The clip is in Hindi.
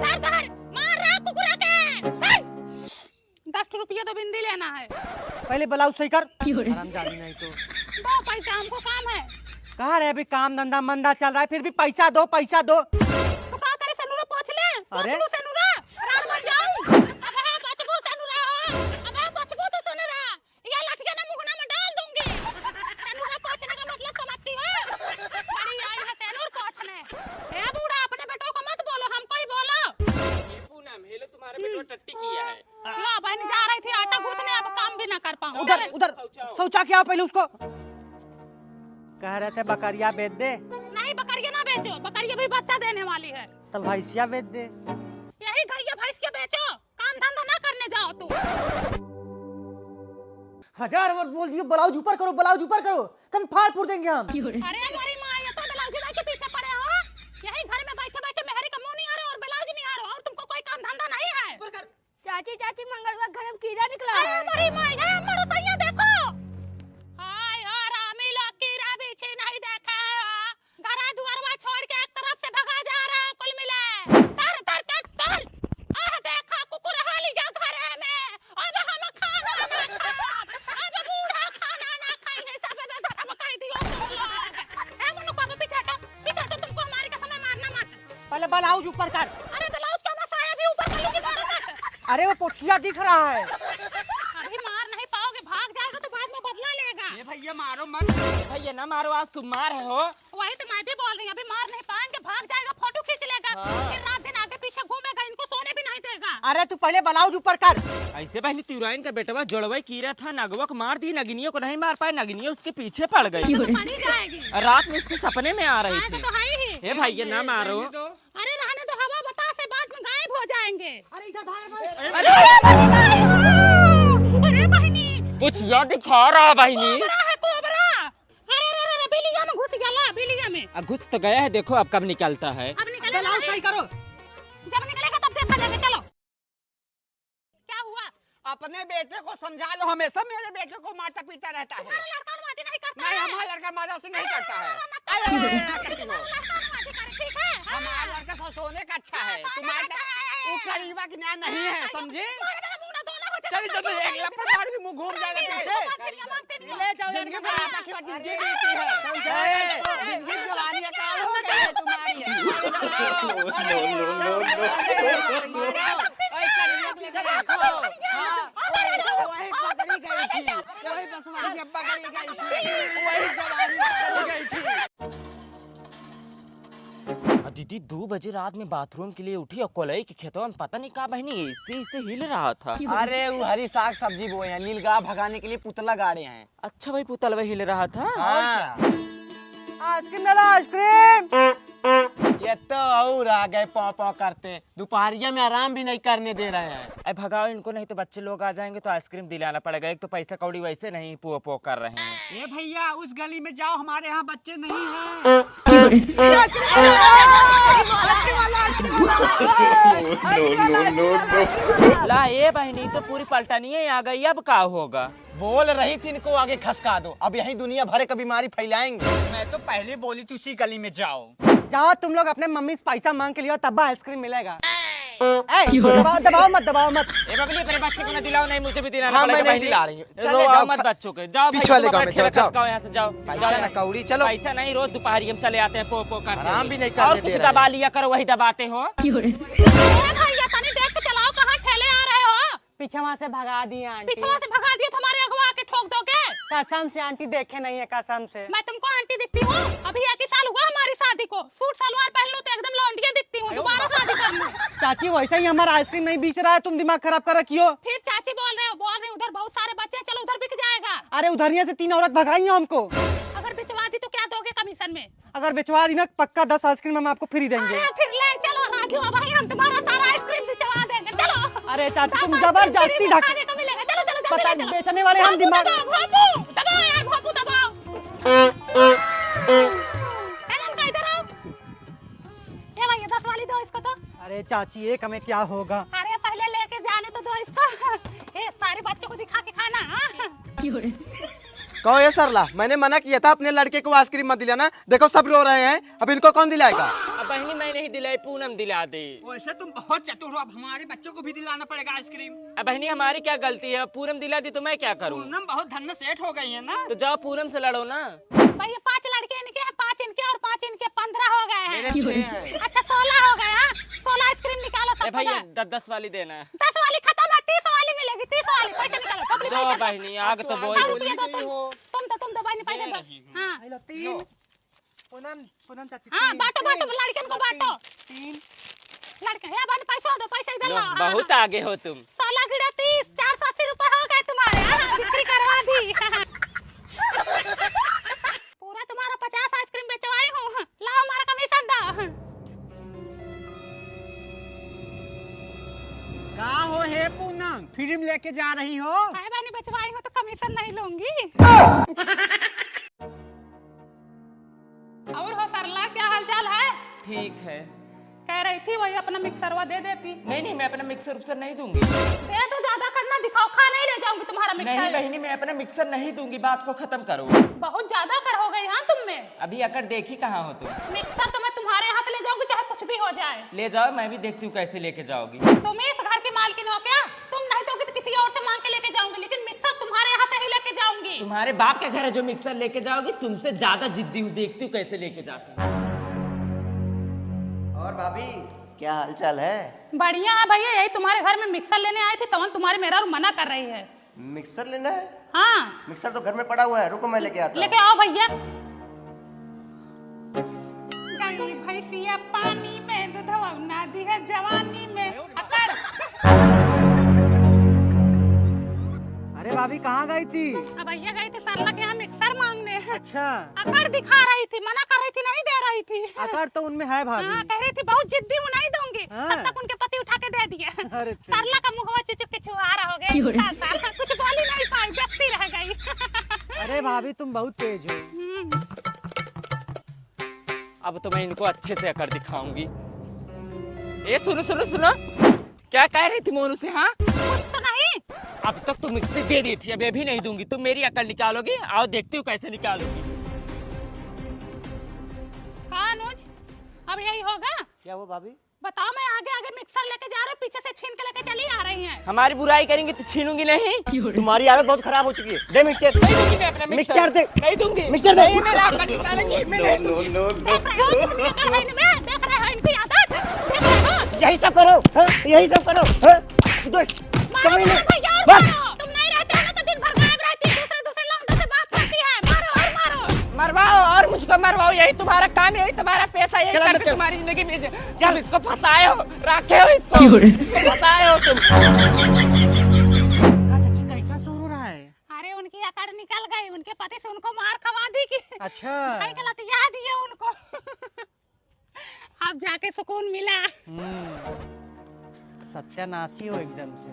धर धर मार रहा कुकुरा के। 10 रुपया तो बिंदी लेना है। पहले ब्लाउज सही कर। हरामजादी नहीं तो दो पैसा, हमको काम है। कहाँ रहे अभी, काम धंधा मंदा चल रहा है, फिर भी पैसा दो पैसा दो। तो क्या करे, सनुरा पोंछ ले। अरे सनुरा रात भर जाऊं। अबे बचबू सनुरा हो, अबे बचबू तो सनुरा, ये लठिया ना मुंह में डाल दूंगी। सनुरा पोंछने का मतलब समझती हो? बड़ी आई है सनुर पोंछने। ए बूढ़ा, अपने बेटों को मत बोलो, हमको ही बोलो। ये पूनम हेलो, तुम्हारे बेटो टट्टी किया है। लो बहन जा रही थी आटा गूंथने, अब काम भी ना कर पाऊं। उधर उधर शौचा क्या पहले उसको। कह रहे थे बकरिया बेच दे। नहीं बकरिया ना बेचो, बकरिया भी बच्चा देने वाली है। तब भैंसिया बेच दे। यही गैया भैंस के बेचो, काम धंधा ना करने जाओ तू। 1000 बार बोल दियो ब्लाउज ऊपर करो, ब्लाउज ऊपर करो, कभी फाड़ फूड़ देंगे हम। अरे हमारी माँ, ये तो ब्लाउज के पीछे पड़े हो। यही घर में बैठे बैठे मेहरी का मुंह नहीं आ रहा और ब्लाउज नहीं आ रहा, और तुमको कोई काम धंधा नहीं है। चाची चाची मंगलवा घर में कीड़ा निकला अरे है। हमारी माँ है, हमारा सैया देखो। हाय हो रामी, लोग कीड़ा बिछी नहीं देखा है। घरा दुआरवा छोड़ के एक तरफ से भगा जा रहा है कुल मिले। तर तर तर तर, आह देखा कुकुर हाली जा घरे में। अब हम खाना ना खा, अब बूढ़ा खाना ना खाई है, सब में धर्म कह दियो तुम लोग। ए मुन्नू को पीछे हटो, तुमको हमारे के समय मारना मत। पहले ब्लाउज ऊपर कर। अरे ब्लाउज का मसाया भी ऊपर कर लूंगी, मारो मत। अरे वो पोछिया दिख रहा है। अभी मार नहीं पाओगे, भाग जाएगा तो बाद में बदला लेगा। ये भैया मारो मत, भैया ना मारो, आज तुम मार है हो। वही तो मैं भी बोल रही हूँ, अभी मार नहीं पाएंगे, भाग जाएगा, फोटो खींच लेगा, फिर रात दिन आगे पीछे घूमेगा, इनको सोने भी नहीं देगा। अरे तू पहले ब्लाउज ऊपर कर। ऐसे बहनी तिरुआइन का बेटवा जोड़वा कीरा था, नगवा को मार दी, नगिनियों को नहीं मार पाए, नगिनिया उसके पीछे पड़ गई। तो पड़ी जाएगी। रात में उसके सपने में आ रही थी। तो है ही। ये भैया ना मारो। अरे रहने दो, हवा बतास से बाद में गायब हो जाएंगे। अरे इधर भाग। अरे बहनी, कुछ याद दिखा रहा बहनी। कोबरा है कोबरा। अरे बिलिया में घुस गया, बिलिया में। अब घुस तो गया है, देखो अब कब निकलता है। अब निकलेगा, ब्लाउज सही करो। जब निकलेगा तब देखा जाएगा। चलो क्या हुआ? अपने बेटे को समझा लो, हमेशा मेरे बेटे को मारता पीटा रहता है। तुम्हारा लड़का माटी नहीं करता नहीं, है। हमारा लड़का मजा से नहीं करता है। ठीक है, हमारा लड़का तो सोने का अच्छा है, तुम्हारा वो करीबा की न्याय नहीं है, समझे? चल तो एक लपड़ मार के मुंह घूम जाएगा पीछे। ले जाओ जिंदगी खराब है, जिंदगी बीती है, जिंदगी जवानी का काल हो गया है तुम्हारी। वही पकड़ी गई थी, वही बसवानी पकड़ी गई थी, वही जवानी पकड़ी गई थी। दीदी 2 बजे रात में बाथरूम के लिए उठी और कोलई के खेतों में पता नहीं कहा बहनी ऐसे हिल रहा था। अरे वो हरी साग सब्जी बोए हैं, नीलगाय भगाने के लिए पुतला गाड़े हैं। अच्छा भाई पुतलवा हिल रहा था। आइसक्रीम डालो, आइसक्रीम। ये तो और आ गए पौ पौ करते, दोपहरिया में आराम भी नहीं करने दे रहे हैं। अरे भगाओ इनको, नहीं तो बच्चे लोग आ जाएंगे तो आइसक्रीम दिलाना पड़ेगा। एक तो पैसा कौड़ी वैसे नहीं पो पो कर रहे हैं। ये भैया उस गली में जाओ, हमारे यहाँ बच्चे नहीं हैं। ला ये बहनी तो पूरी पलटनी आ गई, अब क्या होगा? बोल रही थी इनको आगे खसका दो, अब यही दुनिया भर का बीमारी फैलाएंगे। मैं तो पहले बोली थी उसी गली में जाओ। जाओ तुम लोग अपने मम्मी से पैसा मांग के लियो, तब आइसक्रीम मिलेगा। दबाओ दबाओ मत, दबाओ मत। ए बबली अपने बच्चे को ना दिलाओ, नहीं मुझे भी दिलाना हाँ, पड़ेगा। मैं नहीं दिला रही हूँ। चले रो जाओ, मत बच्चों के, जाओ पीछे वाले गाँव में जाओ, जाओ। यहाँ से जाओ। पैसा ना कौड़ी, चलो। पैसा नहीं, रोज दोपहर हम चले आते हैं पो पो करते। आराम भी नहीं और करने कुछ दे रहे दबा लिया करो, वही दबाते हो। भैया तनी देख के चलाओ, कहाँ ठेले आ रहे हो? पीछे वहाँ से भगा दिए आंटी। पिछवा से भगा दिए, तुम्हारे अगवा आके ठोक दोगे। कसम से आंटी देखे नहीं है, कसम से। मैं तुमको आंटी दिखती हूँ? अभी 1 ही साल हुआ हमारी शादी को, सूट सलवार पहन लूं तो एकदम लौंडिया दिखती हूँ, दोबारा शादी कर लूं। चाची वैसे ही हमारा आइसक्रीम नहीं बेच रहा है, तुम दिमाग खराब कर रखी हो। फिर चाची बोल रहे हो, उधर बहुत सारे बच्चे हैं, चलो उधर बिक जाएगा। अरे उधरिया से 3 औरत भगाई है हमको। अगर बिचवा दी तो क्या दोगे कमीशन में? अगर बिचवा दी ना पक्का 10 आइसक्रीम हम आपको फ्री देंगे। अरे फिर ले चलो राजू, भाई हम तुम्हारा सारा आइसक्रीम बिचवा देंगे, चलो। अरे चाची तुम जबरदस्ती ढक खाने को मिलेगा, चलो चलो पता चलो। बेचने वाले हम दिमाग। दबाओ यार, भापू दबाओ। इधर आओ। ये भैया 10 वाली दो इसको तो। अरे चाची एक हमें क्या होगा। अरे पहले लेके जाने तो दो इसको, ये सारे बच्चों को दिखा के खाना। कहो ये सरला, मैंने मना किया था अपने लड़के को आइसक्रीम मत दिलाना, देखो सब रो रहे हैं, अब इनको कौन दिलाएगा? अब बहनी मैं नहीं दिलाई, पूनम दिला दे। वैसे तुम बहुत चतुर हो, अब हमारे बच्चों को भी दिलाना पड़ेगा आइसक्रीम। अब बहनी हमारी क्या गलती है, पूनम दिला दी तो मैं क्या करूँ? पूनम बहुत धन सेठ हो गई है ना। तो जाओ पूनम से लड़ो ना। भैया 5 लड़के इनके हैं, 5 इनके और 5 इनके, 15 हो गए हैं। अच्छा 16 हो गए। 16 आइसक्रीम निकालो सब। भैया 10 वाली देना। 10 वाली खत्म है, 30 वाली मिलेगी। 30 वाली पैसे निकालो। टोकरी दो पैसे दो। बहनी आग तो बोल। 100 रुपया दो तुम तो बहनी पैसे दो। हाँ हेलो 3 पूनम चाची हाँ 3, बांटो बांटो लड़कियों को बांटो। 3 लड़के ये बहन पैसा दो, पैसे इधर लो, लाओ। बहुत आगे हो तुम। 16 गिरा 30, 480 रुपए हो गए तुम्हारे। हाँ, बिक्री करवा दी। पूरा तुम्हारा 50 आइसक्रीम बेचवाई हूँ। लाओ हमारा कमीशन दो। कहाँ हो हे पूनम, फिल्म लेके जा रही हो? भाई बहनी बेचवाई हूँ तो कमीशन नहीं लूंगी। और हो सरला, क्या हालचाल है? ठीक है। कह रही थी वही अपना मिक्सरवा दे देती। नहीं मैं अपना मिक्सर उक्सर नहीं दूंगी। दे तो ज्यादा करना, दिखाओ, खा नहीं ले जाऊंगी तुम्हारा नहीं मिक्सर। बहनी मैं अपना मिक्सर नहीं दूंगी, बात को खत्म करो। बहुत ज्यादा कर हो गई हाँ तुम में। अभी अकर देखी कहाँ हो तुम? मिक्सर तो मैं तुम्हारे यहाँ से ले जाऊंगी चाहे कुछ भी हो जाए। ले जाओ, मैं भी देखती हूँ कैसे लेके जाओगी। तुम इस घर की मालकिन हो क्या? तुम नहीं दोगी तो किसी और से मांग के लेके जाऊंगी, लेकिन मिक्सर तुम्हारे यहाँ से ही लेके जाऊंगी। तुम्हारे बाप के घर है जो मिक्सर लेके जाओगी, तुमसे ज्यादा जिद्दी हूँ, देखती हूँ कैसे लेके जाती हूँ। और भाभी क्या हालचाल है? बढ़िया है भैया, यही तुम्हारे घर में मिक्सर लेने आई थी, तवन तुम्हारे मेरा मना कर रही है। मिक्सर लेना है? हाँ मिक्सर तो घर में पड़ा हुआ है, रुको मैं लेके आता लेके हूँ। आओ भैया। गई भैंसिया पानी में, दूधवा ना दी है जवानी में। अकड़ अरे भाभी कहाँ गई थी? अब भैया गई थी सरला के यहाँ मिक्सर मांगने। अच्छा अकड़ दिखा रही थी, मना कर रही थी, नहीं दे रही थी। आकार तो उनमें है भाभी। हाँ कह रही थी बहुत जिद्दी हूँ, नहीं दूंगी। हाँ। तब तक उनके पति उठा के दे दिए। अरे सरला का मुंह चुचुक के छुआरा हो गया। कुछ बोली नहीं पाई, देखती रह गई। अरे भाभी तुम बहुत तेज हो। अब तो मैं इनको अच्छे से अकड़ दिखाऊंगी। ए सुनो सुनो सुनो, क्या कह रही थी मोनू से? हाँ कुछ तो नहीं। अब तक तो मिक्सी दे दी थी, अब ये भी नहीं दूंगी। तुम मेरी अकड़ निकालोगी, आओ देखती हूँ कैसे निकालोगी। हाँ अनुज, अब यही होगा। क्या हुआ भाभी? बताओ, मैं आगे आगे मिक्सर लेके जा रही हूँ, पीछे से छीन के लेके चली आ रही हैं। हमारी बुराई करेंगे तो छीनूंगी नहीं। तुम्हारी हालत बहुत खराब हो चुकी है। दे मिक्सर। नहीं दूंगी मैं अपना मिक्सर दे। नहीं दूंगी। मिक्सर दे। नहीं, मेरा अकड़ निकालेंगी, मैं नहीं दूंगी। देख रहे हो तुम ये कर रही में? देख रहे हो इनकी आदत? देख रहे हो? यही सब करो, हाँ? यही सब करो, हाँ? दोस्त मारो कमीने। मारो भैया और बस। मारो। तुम नहीं रहते हो ना तो दिन भर गायब रहती है, दूसरे लौंडों से बात करती है। मारो और मारो। मरवाओ और मुझको मरवाओ, यही तुम्हारा काम, यही तुम्हारा पैसा, यही चलो, करके चलो। तुम्हारी जिंदगी में तुम इसको फंसाए हो, रखे हो इसको फंसाए हो तुम। चाची कैसा शोर हो रहा है? अरे उनकी अकड़ निकल गई, उनके पति से उनको मार खवा दी कि अच्छा भाई गलत याद ही है उनको। अब जाके सुकून मिला। सत्यानाशी हो एकदम से।